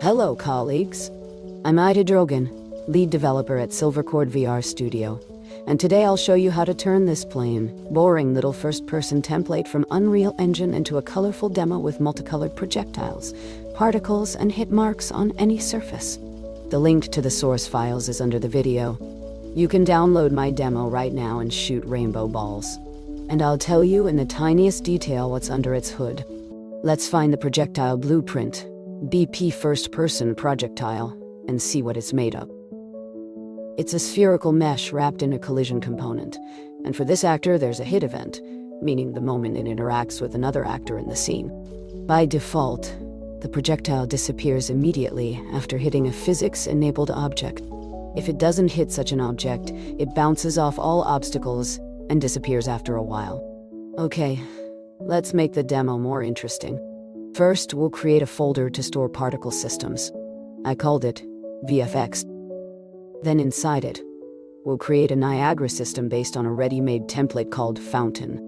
Hello, colleagues. I'm Ida Drogan, lead developer at SilverCord-VR Studio, and today I'll show you how to turn this plain, boring little first-person template from Unreal Engine into a colorful demo with multicolored projectiles, particles, and hit marks on any surface. The link to the source files is under the video. You can download my demo right now and shoot rainbow balls. And I'll tell you in the tiniest detail what's under its hood. Let's find the projectile blueprint, BP first-person projectile, and see what it's made of. It's a spherical mesh wrapped in a collision component, and for this actor there's a hit event, meaning the moment it interacts with another actor in the scene. By default, the projectile disappears immediately after hitting a physics-enabled object. If it doesn't hit such an object, it bounces off all obstacles and disappears after a while. Okay, let's make the demo more interesting. First, we'll create a folder to store particle systems. I called it VFX. Then inside it, we'll create a Niagara system based on a ready-made template called Fountain.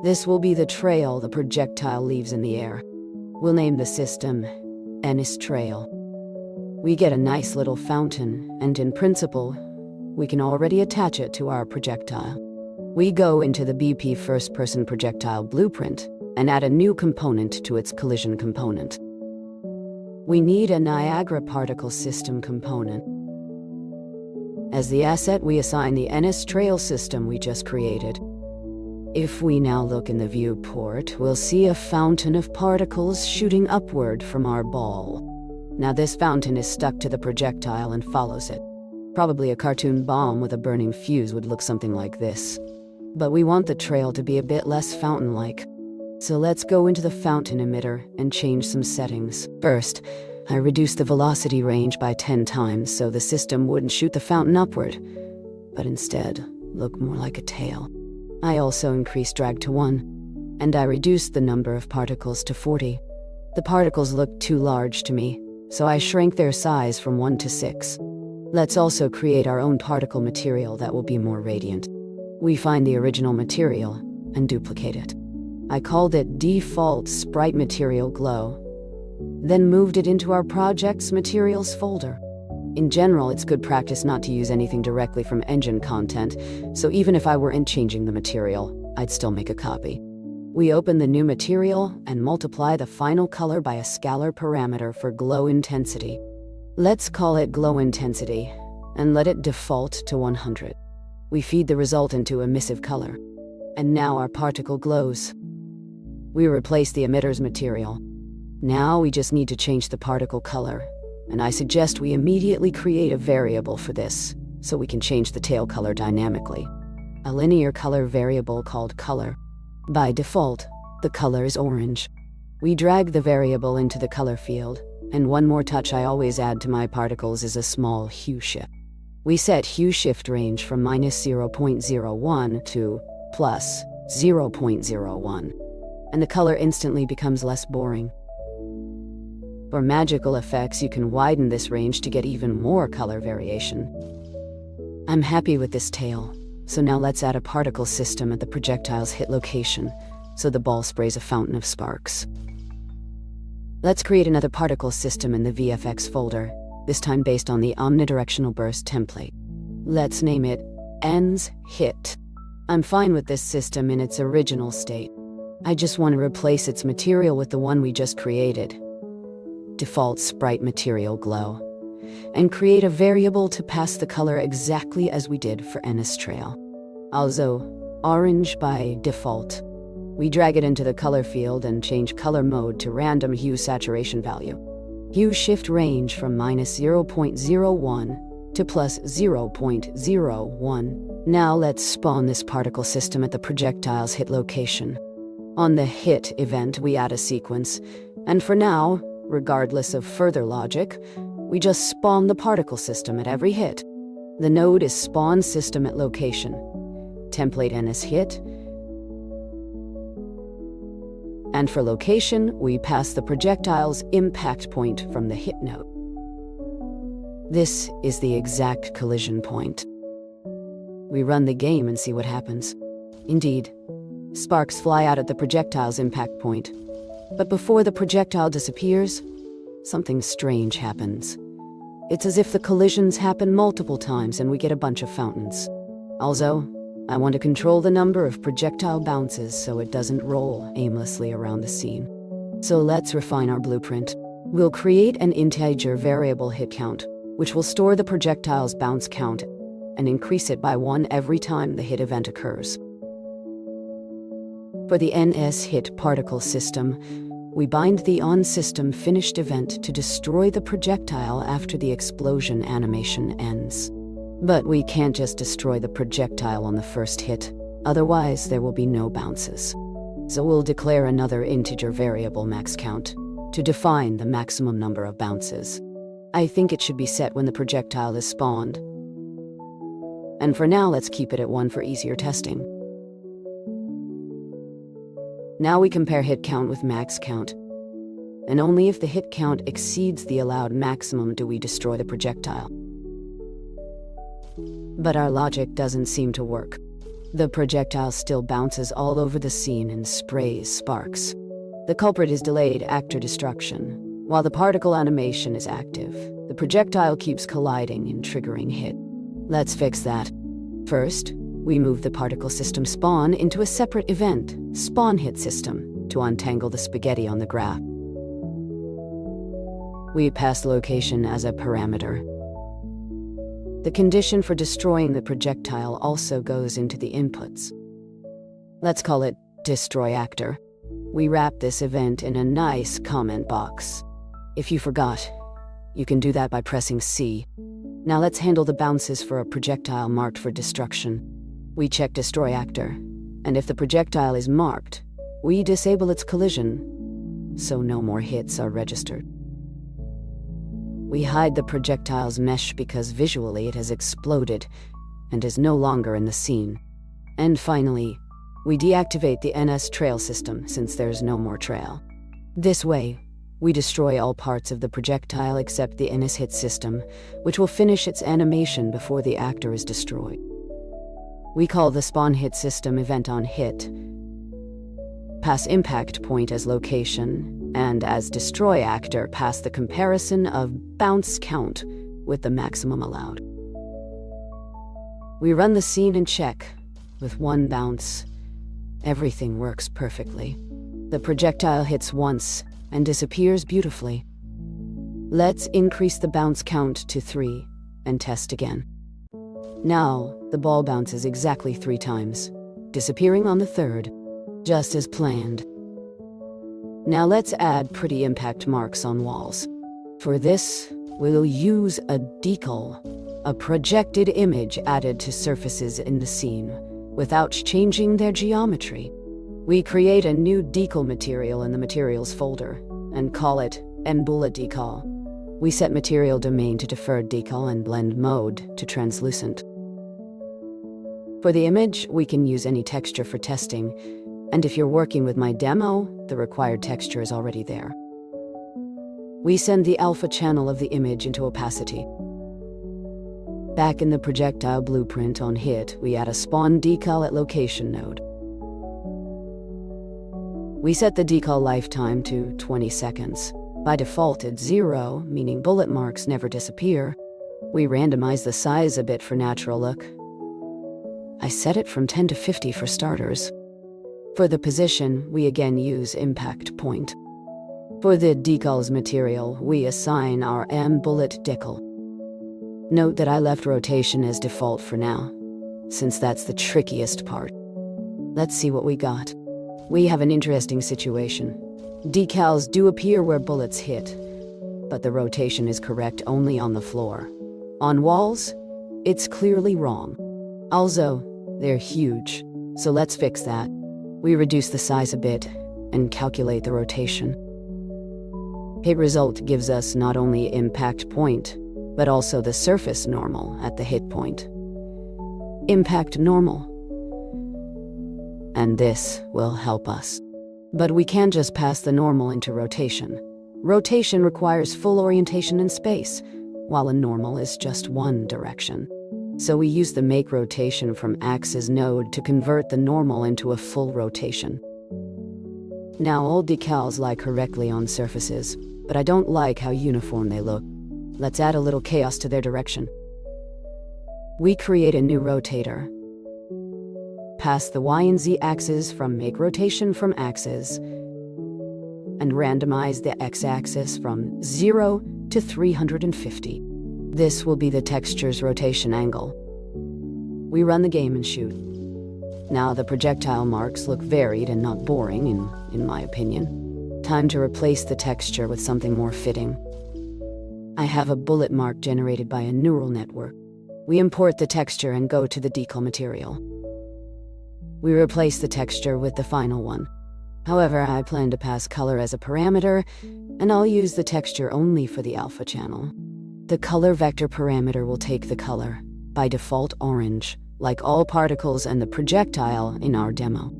This will be the trail the projectile leaves in the air. We'll name the system Ennis Trail. We get a nice little fountain, and in principle, we can already attach it to our projectile. We go into the BP first-person projectile blueprint and add a new component to its collision component. We need a Niagara particle system component. As the asset, we assign the Ennis Trail system we just created. If we now look in the viewport, we'll see a fountain of particles shooting upward from our ball. Now this fountain is stuck to the projectile and follows it. Probably a cartoon bomb with a burning fuse would look something like this. But we want the trail to be a bit less fountain-like. So let's go into the fountain emitter and change some settings. First, I reduced the velocity range by 10 times so the system wouldn't shoot the fountain upward, but instead look more like a tail. I also increased drag to 1, and I reduced the number of particles to 40. The particles looked too large to me, so I shrank their size from 1 to 6. Let's also create our own particle material that will be more radiant. We find the original material and duplicate it. I called it Default Sprite Material Glow, then moved it into our Projects Materials folder. In general, it's good practice not to use anything directly from engine content, so even if I weren't changing the material, I'd still make a copy. We open the new material and multiply the final color by a scalar parameter for glow intensity. Let's call it glow intensity, and let it default to 100. We feed the result into emissive color, and now our particle glows. We replace the emitter's material. Now we just need to change the particle color, and I suggest we immediately create a variable for this, so we can change the tail color dynamically. A linear color variable called color. By default, the color is orange. We drag the variable into the color field, and one more touch I always add to my particles is a small hue shift. We set hue shift range from -0.01 to +0.01, and the color instantly becomes less boring. For magical effects, you can widen this range to get even more color variation. I'm happy with this tail, so now let's add a particle system at the projectile's hit location, so the ball sprays a fountain of sparks. Let's create another particle system in the VFX folder, this time based on the omnidirectional burst template. Let's name it Ends Hit. I'm fine with this system in its original state. I just want to replace its material with the one we just created, Default Sprite Material Glow, and create a variable to pass the color exactly as we did for Ennis Trail. Also, orange by default. We drag it into the color field and change color mode to random hue saturation value. Hue shift range from -0.01 to +0.01. Now let's spawn this particle system at the projectile's hit location. On the hit event, we add a sequence, and for now, regardless of further logic, we just spawn the particle system at every hit. The node is spawn system at location, template Ennis hit, and for location, we pass the projectile's impact point from the hit node. This is the exact collision point. We run the game and see what happens. Indeed, sparks fly out at the projectile's impact point. But before the projectile disappears, something strange happens. It's as if the collisions happen multiple times and we get a bunch of fountains. Also, I want to control the number of projectile bounces so it doesn't roll aimlessly around the scene. So let's refine our blueprint. We'll create an integer variable hit count, which will store the projectile's bounce count and increase it by 1 every time the hit event occurs. For the NS hit particle system, we bind the on-system finished event to destroy the projectile after the explosion animation ends. But we can't just destroy the projectile on the first hit, otherwise there will be no bounces. So we'll declare another integer variable max count to define the maximum number of bounces. I think it should be set when the projectile is spawned. And for now, let's keep it at 1 for easier testing. Now we compare hit count with max count. And only if the hit count exceeds the allowed maximum do we destroy the projectile. But our logic doesn't seem to work. The projectile still bounces all over the scene and sprays sparks. The culprit is delayed actor destruction. While the particle animation is active, the projectile keeps colliding and triggering hit. Let's fix that. First, we move the particle system spawn into a separate event, spawn hit system, to untangle the spaghetti on the graph. We pass location as a parameter. The condition for destroying the projectile also goes into the inputs. Let's call it destroy actor. We wrap this event in a nice comment box. If you forgot, you can do that by pressing C. Now let's handle the bounces for a projectile marked for destruction. We check destroy actor, and if the projectile is marked, we disable its collision, so no more hits are registered. We hide the projectile's mesh because visually it has exploded and is no longer in the scene. And finally, we deactivate the NS trail system since there's no more trail. This way, we destroy all parts of the projectile except the NS hit system, which will finish its animation before the actor is destroyed. We call the spawn hit system event on hit, pass impact point as location, and as destroy actor pass the comparison of bounce count with the maximum allowed. We run the scene and check. With 1 bounce, everything works perfectly. The projectile hits once and disappears beautifully. Let's increase the bounce count to 3 and test again. Now, the ball bounces exactly 3 times, disappearing on the 3rd, just as planned. Now let's add pretty impact marks on walls. For this, we'll use a decal, a projected image added to surfaces in the scene, without changing their geometry. We create a new decal material in the materials folder, and call it Bullet Decal. We set material domain to deferred decal and blend mode to translucent. For the image, we can use any texture for testing, and if you're working with my demo, the required texture is already there. We send the alpha channel of the image into opacity. Back in the projectile blueprint on hit, we add a spawn decal at location node. We set the decal lifetime to 20 seconds. By default, it's 0, meaning bullet marks never disappear. We randomize the size a bit for natural look. I set it from 10 to 50 for starters. For the position, we again use impact point. For the decals material, we assign our bullet decal. Note that I left rotation as default for now, since that's the trickiest part. Let's see what we got. We have an interesting situation. Decals do appear where bullets hit, but the rotation is correct only on the floor. On walls, it's clearly wrong. Also, they're huge, so let's fix that. We reduce the size a bit and calculate the rotation. Hit result gives us not only impact point, but also the surface normal at the hit point. Impact normal. And this will help us. But we can't just pass the normal into rotation. Rotation requires full orientation in space, while a normal is just one direction. So we use the make rotation from axis node to convert the normal into a full rotation. Now all decals lie correctly on surfaces, but I don't like how uniform they look. Let's add a little chaos to their direction. We create a new rotator. Pass the Y and Z axes from make rotation from axes, and randomize the x-axis from 0 to 350. This will be the texture's rotation angle. We run the game and shoot. Now the projectile marks look varied and not boring, in my opinion. Time to replace the texture with something more fitting. I have a bullet mark generated by a neural network. We import the texture and go to the decal material. We replace the texture with the final one. However, I plan to pass color as a parameter, and I'll use the texture only for the alpha channel. The color vector parameter will take the color, by default orange, like all particles and the projectile in our demo.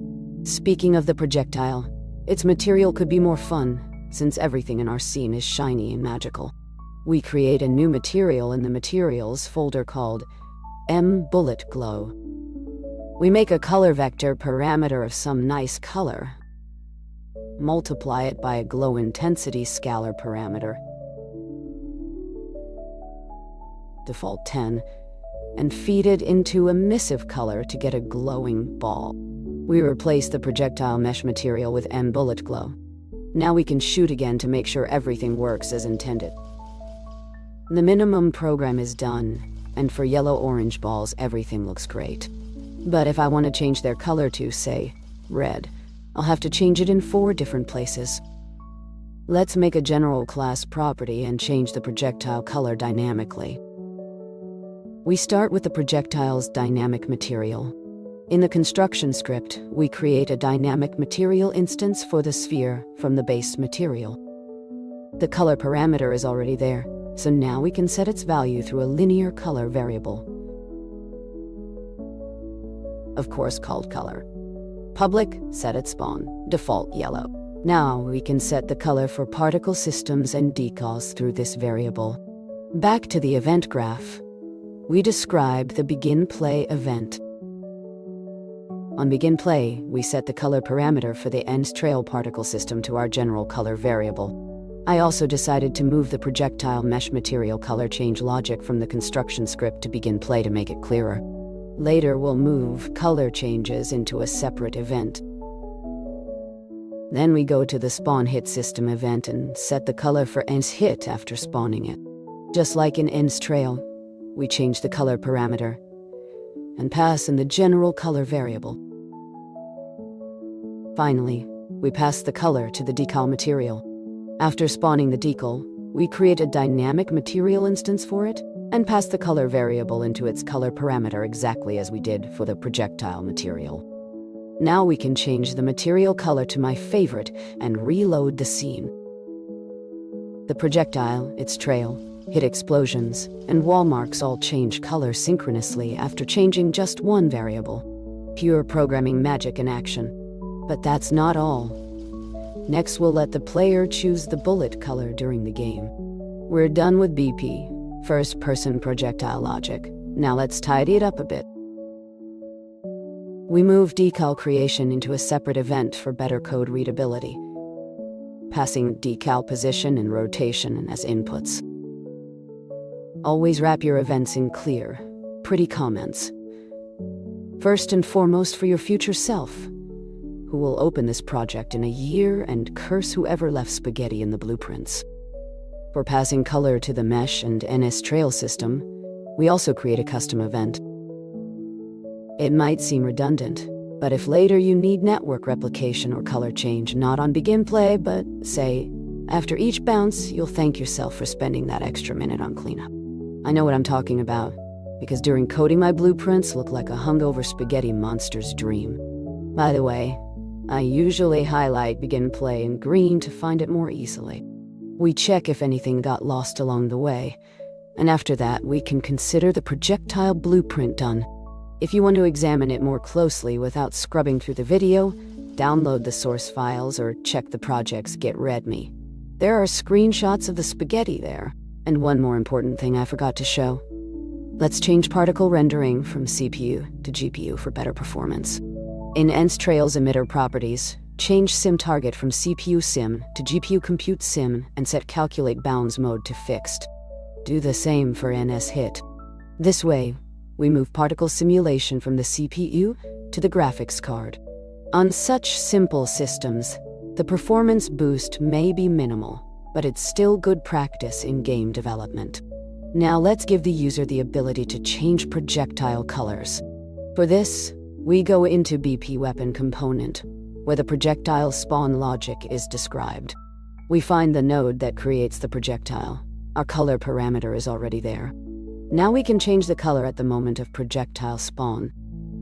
Speaking of the projectile, its material could be more fun, since everything in our scene is shiny and magical. We create a new material in the materials folder called Bullet Glow. We make a color vector parameter of some nice color, multiply it by a glow intensity scalar parameter, default 10, and feed it into emissive color to get a glowing ball. We replace the projectile mesh material with Bullet Glow. Now we can shoot again to make sure everything works as intended. The minimum program is done, and for yellow-orange balls everything looks great. But if I want to change their color to, say, red, I'll have to change it in 4 different places. Let's make a general class property and change the projectile color dynamically. We start with the projectile's dynamic material. In the construction script, we create a dynamic material instance for the sphere from the base material. The color parameter is already there, so now we can set its value through a linear color variable, of course called color. Public, set at spawn, default yellow. Now we can set the color for particle systems and decals through this variable. Back to the event graph. We describe the begin play event. On begin play, we set the color parameter for the ends trail particle system to our general color variable. I also decided to move the projectile mesh material color change logic from the construction script to begin play to make it clearer. Later we'll move color changes into a separate event. Then we go to the spawn hit system event and set the color for ends hit after spawning it. Just like in ends trail, we change the color parameter and pass in the general color variable. Finally, we pass the color to the decal material. After spawning the decal, we create a dynamic material instance for it and pass the color variable into its color parameter exactly as we did for the projectile material. Now we can change the material color to my favorite and reload the scene. The projectile, its trail, hit explosions, and wall marks all change color synchronously after changing just one variable. Pure programming magic in action. But that's not all. Next, we'll let the player choose the bullet color during the game. We're done with BP, first-person projectile logic. Now let's tidy it up a bit. We move decal creation into a separate event for better code readability, passing decal position and rotation as inputs. Always wrap your events in clear, pretty comments. First and foremost for your future self, who will open this project in a year and curse whoever left spaghetti in the blueprints. For passing color to the mesh and NS trail system, we also create a custom event. It might seem redundant, but if later you need network replication or color change, not on begin play, but, say, after each bounce, you'll thank yourself for spending that extra minute on cleanup. I know what I'm talking about, because during coding my blueprints look like a hungover spaghetti monster's dream. By the way, I usually highlight begin play in green to find it more easily. We check if anything got lost along the way, and after that we can consider the projectile blueprint done. If you want to examine it more closely without scrubbing through the video, download the source files or check the project's Git README. There are screenshots of the spaghetti there. And one more important thing I forgot to show. Let's change particle rendering from CPU to GPU for better performance. In ENS Trail's emitter properties, Change sim target from CPU sim to GPU compute sim and set calculate bounds mode to fixed. Do the same for NS hit. This way, we move particle simulation from the CPU to the graphics card. On such simple systems, the performance boost may be minimal, but it's still good practice in game development. Now let's give the user the ability to change projectile colors. For this, we go into BP weapon component, where the projectile spawn logic is described. We find the node that creates the projectile. Our color parameter is already there. Now we can change the color at the moment of projectile spawn.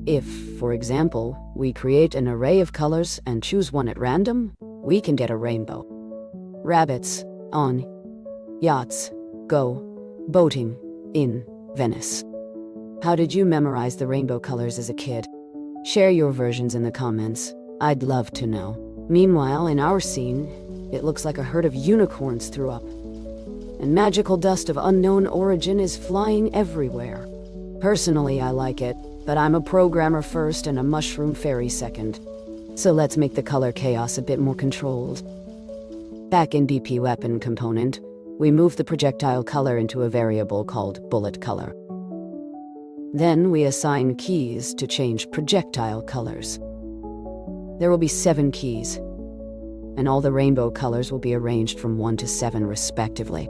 If, for example, we create an array of colors and choose one at random, we can get a rainbow. Rabbits, on. Yachts, go. Boating, in Venice. How did you memorize the rainbow colors as a kid? Share your versions in the comments. I'd love to know. Meanwhile, in our scene, it looks like a herd of unicorns threw up. And magical dust of unknown origin is flying everywhere. Personally, I like it, but I'm a programmer first and a mushroom fairy second. So let's make the color chaos a bit more controlled. Back in BP weapon component, we move the projectile color into a variable called bullet color. Then we assign keys to change projectile colors. There will be 7 keys, and all the rainbow colors will be arranged from 1 to 7 respectively.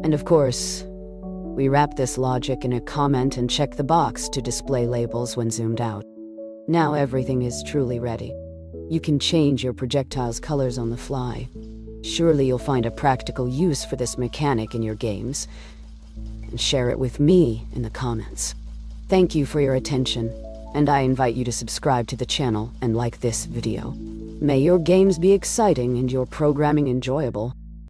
And of course, we wrap this logic in a comment and check the box to display labels when zoomed out. Now everything is truly ready. You can change your projectile's colors on the fly. Surely you'll find a practical use for this mechanic in your games, and share it with me in the comments. Thank you for your attention, and I invite you to subscribe to the channel and like this video. May your games be exciting and your programming enjoyable.